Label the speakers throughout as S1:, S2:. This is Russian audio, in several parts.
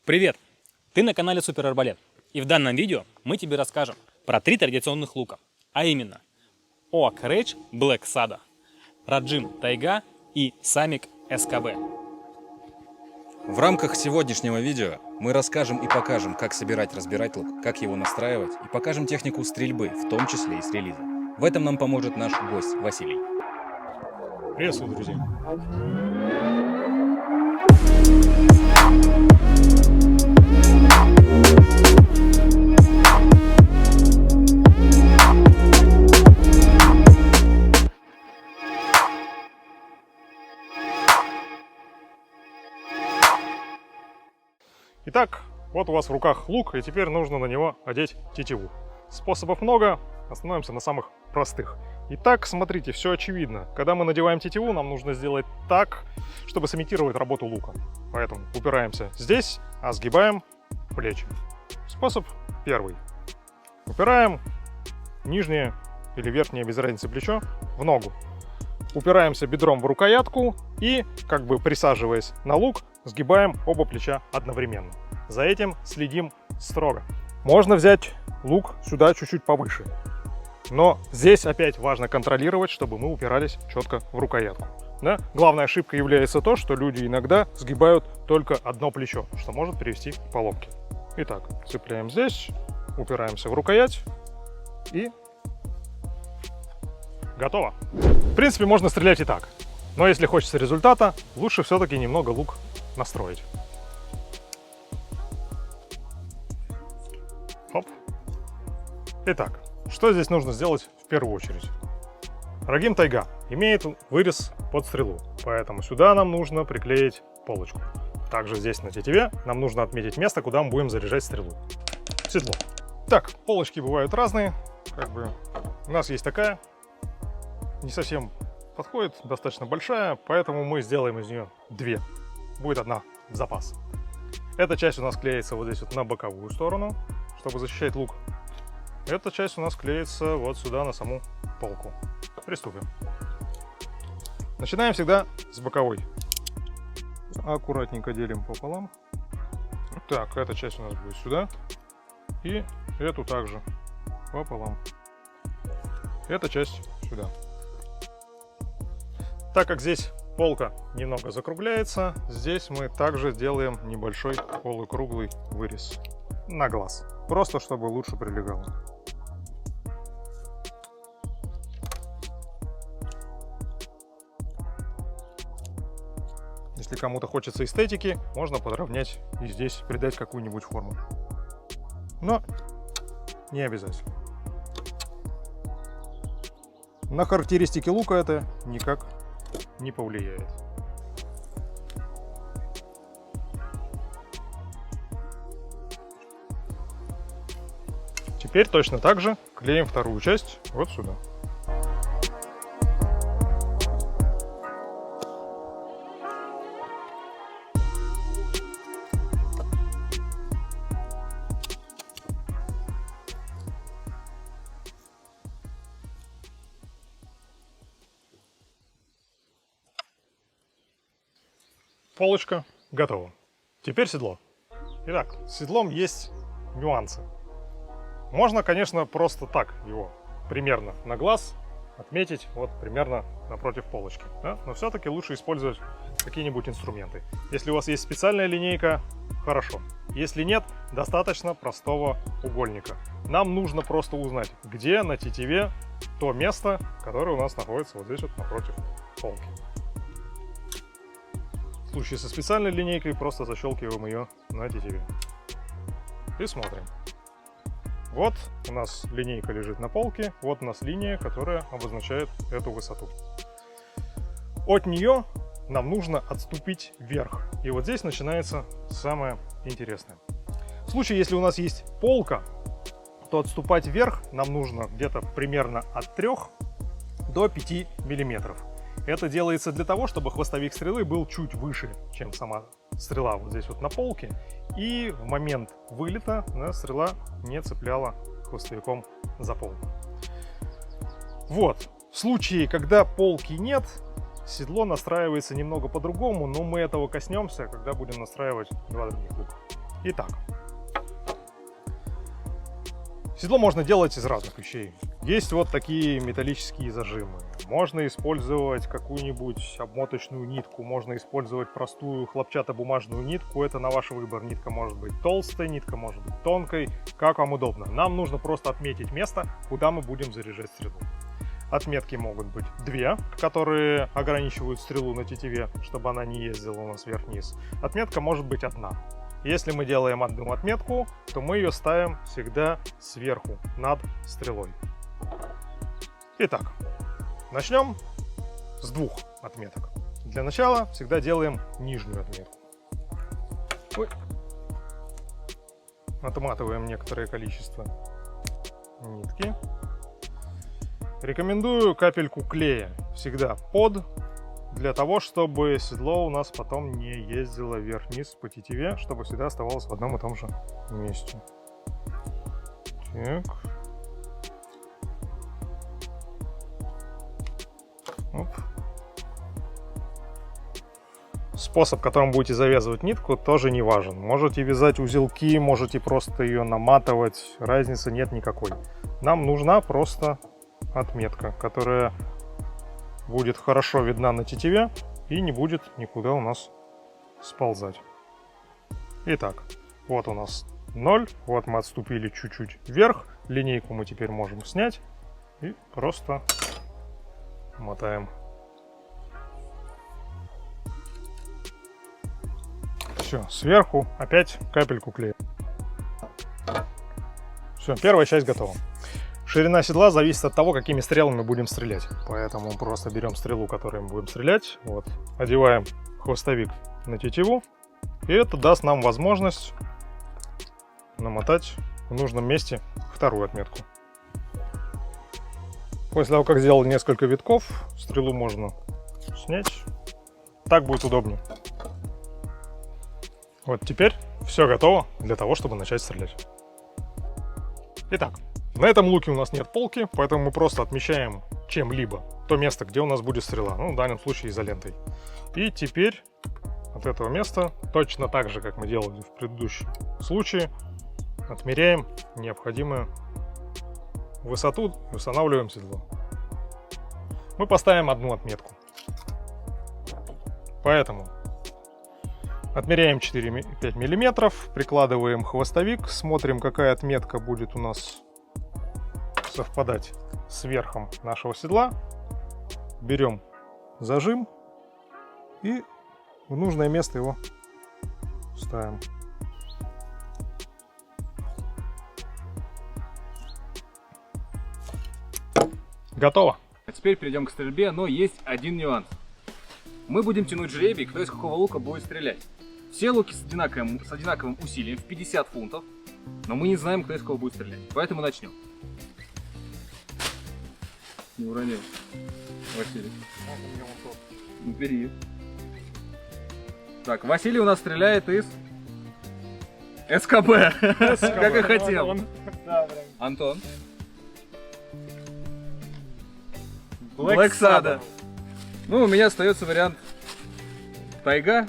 S1: Привет! Ты на канале Супер Арбалет, и в данном видео мы тебе расскажем про 3 традиционных лука, а именно Oak Ridge Black Sada, Rajim Taiga и Samik SKB.
S2: В рамках сегодняшнего видео мы расскажем и покажем, как собирать, разбирать лук, как его настраивать, и покажем технику стрельбы, в том числе и с релиза. В этом нам поможет наш гость Василий.
S3: Приветствую, друзья! Итак, вот у вас в руках лук, и теперь нужно на него одеть тетиву. Способов много, остановимся на самых простых. Итак, смотрите, все очевидно. Когда мы надеваем тетиву, нам нужно сделать так, чтобы сымитировать работу лука. Поэтому упираемся здесь, а сгибаем плечи. Способ первый. Упираем нижнее или верхнее, без разницы, плечо в ногу. Упираемся бедром в рукоятку и, как бы присаживаясь на лук, сгибаем оба плеча одновременно. За этим следим строго. Можно взять лук сюда чуть-чуть повыше. Но здесь опять важно контролировать, чтобы мы упирались четко в рукоятку. Да? Главная ошибка является то, что люди иногда сгибают только одно плечо, что может привести к поломке. Итак, цепляем здесь, упираемся в рукоять и готово. В принципе, можно стрелять и так. Но если хочется результата, лучше все-таки немного лук настроить. Хоп. Итак, что здесь нужно сделать в первую очередь? Rajim Taiga имеет вырез под стрелу, поэтому сюда нам нужно приклеить полочку. Также здесь на тетиве нам нужно отметить место, куда мы будем заряжать стрелу. Седло. Так, полочки бывают разные. У нас есть такая. Не совсем подходит, достаточно большая, поэтому мы сделаем из нее две. Будет одна в запас. Эта часть у нас клеится вот здесь вот на боковую сторону, чтобы защищать лук. Эта часть у нас клеится вот сюда на саму полку. Приступим. Начинаем всегда с боковой. Аккуратненько делим пополам. Так, эта часть у нас будет сюда. И эту также пополам. Эта часть сюда. Так как здесь полка немного закругляется, здесь мы также делаем небольшой полукруглый вырез на глаз. Просто чтобы лучше прилегало. Если кому-то хочется эстетики, можно подровнять и здесь придать какую-нибудь форму. Но не обязательно. На характеристики лука это никак не повлияет. Теперь точно так же клеим вторую часть вот сюда. Полочка готова. Теперь седло. Итак, с седлом есть нюансы. Можно, конечно, просто так его примерно на глаз отметить вот примерно напротив полочки. Да? Но все-таки лучше использовать какие-нибудь инструменты. Если у вас есть специальная линейка, хорошо. Если нет, достаточно простого угольника. Нам нужно просто узнать, где на тетиве то место, которое у нас находится вот здесь вот напротив полки. В случае со специальной линейкой просто защелкиваем ее на тетиве. И смотрим. Вот у нас линейка лежит на полке, вот у нас линия, которая обозначает эту высоту. От нее нам нужно отступить вверх. И вот здесь начинается самое интересное. В случае, если у нас есть полка, то отступать вверх нам нужно где-то примерно от 3 до 5 миллиметров. Это делается для того, чтобы хвостовик стрелы был чуть выше, чем сама стрела вот здесь вот на полке. И в момент вылета стрела не цепляла хвостовиком за полку. Вот. В случае, когда полки нет, седло настраивается немного по-другому, но мы этого коснемся, когда будем настраивать два других лука. Итак, седло можно делать из разных вещей. Есть вот такие металлические зажимы. Можно использовать какую-нибудь обмоточную нитку, можно использовать простую хлопчатобумажную нитку. Это на ваш выбор. Нитка может быть толстой, нитка может быть тонкой, как вам удобно. Нам нужно просто отметить место, куда мы будем заряжать стрелу. Отметки могут быть две, которые ограничивают стрелу на тетиве, чтобы она не ездила у нас вверх-вниз. Отметка может быть одна. Если мы делаем одну отметку, то мы ее ставим всегда сверху, над стрелой. Итак, начнем с двух отметок. Для начала всегда делаем нижнюю отметку. Ой. Отматываем некоторое количество нитки. Рекомендую капельку клея всегда под, для того, чтобы седло у нас потом не ездило вверх-вниз по тетиве, чтобы всегда оставалось в одном и том же месте. Так. Оп. Способ, которым будете завязывать нитку, тоже не важен. Можете вязать узелки, можете просто ее наматывать, разницы нет никакой. Нам нужна просто отметка, которая будет хорошо видна на тетиве и не будет никуда у нас сползать. Итак, вот у нас 0, вот мы отступили чуть-чуть вверх, линейку мы теперь можем снять и просто мотаем. Все, сверху опять капельку клея. Все, первая часть готова. Ширина седла зависит от того, какими стрелами мы будем стрелять. Поэтому просто берем стрелу, которой мы будем стрелять. Вот, одеваем хвостовик на тетиву. И это даст нам возможность намотать в нужном месте вторую отметку. После того, как сделал несколько витков, стрелу можно снять. Так будет удобнее. Вот теперь все готово для того, чтобы начать стрелять. Итак, на этом луке у нас нет полки, поэтому мы просто отмечаем чем-либо то место, где у нас будет стрела. Ну, в данном случае изолентой. И теперь от этого места, точно так же, как мы делали в предыдущем случае, отмеряем необходимую высоту и устанавливаем седло. Мы поставим одну отметку. Поэтому отмеряем 4-5 мм, прикладываем хвостовик, смотрим, какая отметка будет у нас совпадать с верхом нашего седла. Берем зажим и в нужное место его ставим. Готово.
S2: А теперь перейдем к стрельбе, но есть один нюанс. Мы будем тянуть жребий, кто из какого лука будет стрелять. Все луки с одинаковым усилием в 50 фунтов, но мы не знаем, кто из кого будет стрелять. Поэтому начнем. Не уроняй, Василий. Бери. Так, Василий у нас стреляет из СКБ, как и хотел. Антон. Блэксада. Ну, у меня остается вариант тайга.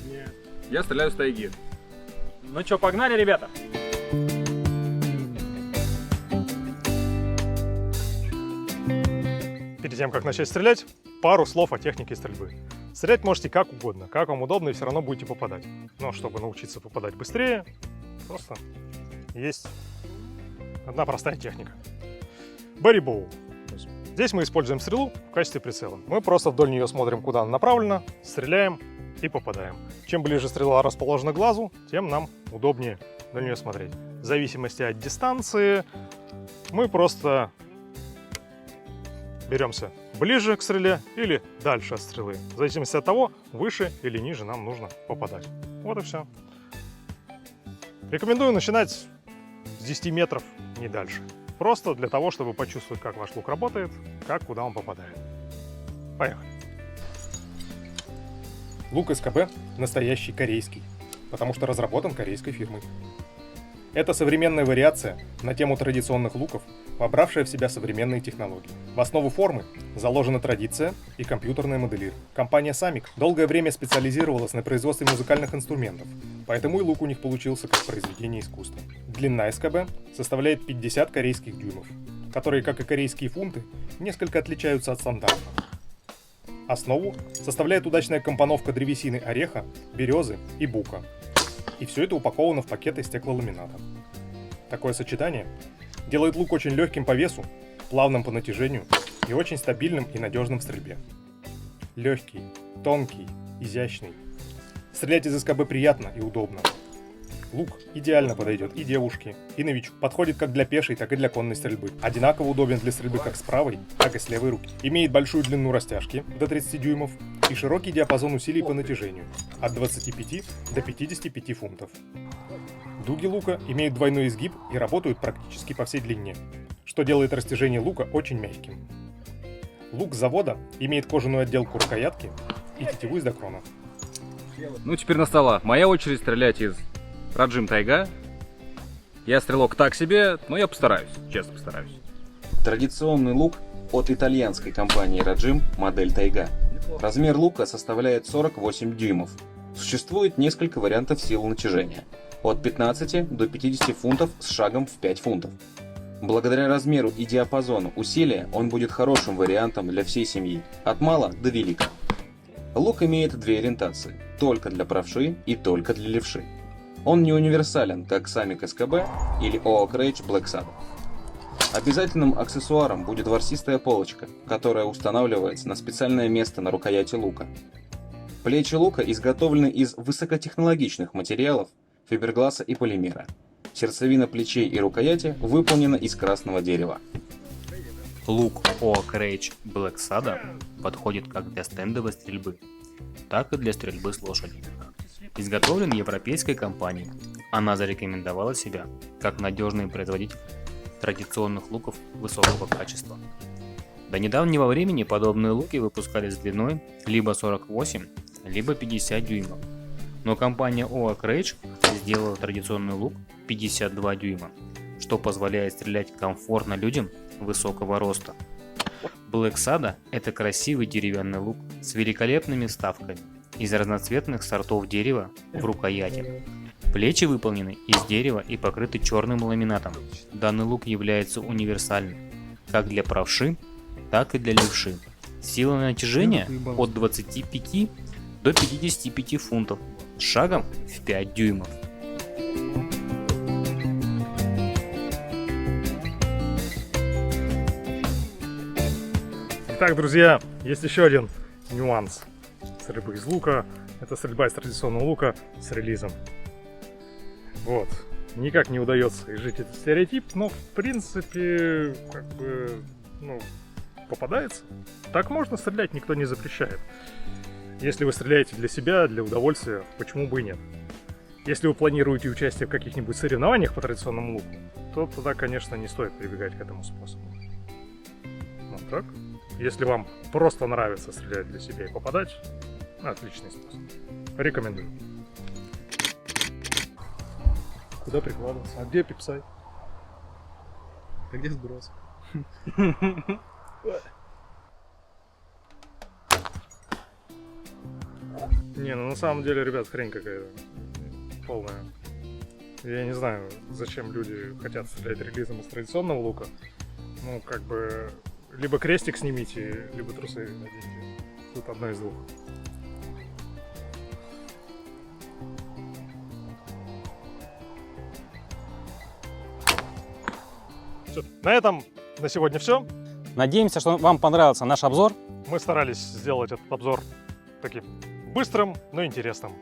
S1: Нет.
S2: Я стреляю с тайги.
S1: Ну что, погнали, ребята?
S3: Перед тем, как начать стрелять, пару слов о технике стрельбы. Стрелять можете как угодно, как вам удобно, и все равно будете попадать. Но чтобы научиться попадать быстрее, просто есть одна простая техника. Barry bow. Здесь мы используем стрелу в качестве прицела. Мы просто вдоль нее смотрим, куда она направлена, стреляем и попадаем. Чем ближе стрела расположена к глазу, тем нам удобнее на нее смотреть. В зависимости от дистанции мы просто беремся ближе к стреле или дальше от стрелы. В зависимости от того, выше или ниже нам нужно попадать. Вот и все. Рекомендую начинать с 10 метров, не дальше. Просто для того, чтобы почувствовать, как ваш лук работает, как куда он попадает. Поехали. Лук СКБ настоящий корейский, потому что разработан корейской фирмой. Это современная вариация на тему традиционных луков, вобравшая в себя современные технологии. В основу формы заложена традиция и компьютерное моделирование. Компания Samik долгое время специализировалась на производстве музыкальных инструментов, поэтому и лук у них получился как произведение искусства. Длина СКБ составляет 50 корейских дюймов, которые, как и корейские фунты, несколько отличаются от стандартных. Основу составляет удачная компоновка древесины ореха, березы и бука. И все это упаковано в пакеты стеклоламината. Такое сочетание делает лук очень легким по весу, плавным по натяжению и очень стабильным и надежным в стрельбе. Легкий, тонкий, изящный. Стрелять из СКБ приятно и удобно. Лук идеально подойдет и девушке, и новичку. Подходит как для пешей, так и для конной стрельбы. Одинаково удобен для стрельбы как с правой, так и с левой руки. Имеет большую длину растяжки до 30 дюймов и широкий диапазон усилий по натяжению от 25 до 55 фунтов. Дуги лука имеют двойной изгиб и работают практически по всей длине, что делает растяжение лука очень мягким. Лук с завода имеет кожаную отделку рукоятки и тетиву из докрона.
S2: Ну, теперь настала моя очередь стрелять из Rajim Taiga. Я стрелок так себе, но я постараюсь, честно постараюсь. Традиционный лук от итальянской компании Rajim, модель Taiga. Размер лука составляет 48 дюймов. Существует несколько вариантов силы натяжения. От 15 до 50 фунтов с шагом в 5 фунтов. Благодаря размеру и диапазону усилия он будет хорошим вариантом для всей семьи, от мала до велика. Лук имеет две ориентации, только для правши и только для левши. Он не универсален, как Samik SKB или Oak Ridge Black Sada. Обязательным аксессуаром будет ворсистая полочка, которая устанавливается на специальное место на рукояти лука. Плечи лука изготовлены из высокотехнологичных материалов, фибергласа и полимера. Сердцевина плечей и рукояти выполнена из красного дерева.
S1: Лук Oak Ridge Black Sada подходит как для стендовой стрельбы, так и для стрельбы с лошадью. Изготовлен европейской компанией. Она зарекомендовала себя как надежный производитель традиционных луков высокого качества. До недавнего времени подобные луки выпускались с длиной либо 48, либо 50 дюймов. Но компания Oak Ridge сделала традиционный лук 52 дюйма, что позволяет стрелять комфортно людям высокого роста. Black Sada – это красивый деревянный лук с великолепными вставками из разноцветных сортов дерева в рукояти. Плечи выполнены из дерева и покрыты черным ламинатом. Данный лук является универсальным как для правши, так и для левши. Сила натяжения от 25 до 55 фунтов с шагом в 5 дюймов.
S3: Итак, друзья, есть еще один нюанс стрельбы из лука. Это стрельба из традиционного лука с релизом. Вот. Никак не удается изжить этот стереотип, но в принципе, как бы, попадается. Так можно стрелять, никто не запрещает. Если вы стреляете для себя, для удовольствия, почему бы и нет? Если вы планируете участие в каких-нибудь соревнованиях по традиционному луку, то тогда, конечно, не стоит прибегать к этому способу. Вот так. Если вам просто нравится стрелять для себя и попадать, отличный способ. Рекомендую. Куда прикладываться? А где пипсай?
S4: А где сброс?
S3: Не, на самом деле, ребят, хрень какая-то полная. Я не знаю, зачем люди хотят стрелять релизом из традиционного лука. Либо крестик снимите, либо трусы наденьте. Тут одно из двух. Все. На этом на сегодня все.
S1: Надеемся, что вам понравился наш обзор.
S3: Мы старались сделать этот обзор таким быстрым, но интересным.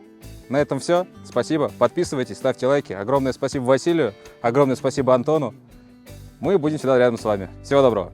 S2: На этом все. Спасибо. Подписывайтесь, ставьте лайки. Огромное спасибо Василию. Огромное спасибо Антону. Мы будем всегда рядом с вами. Всего доброго.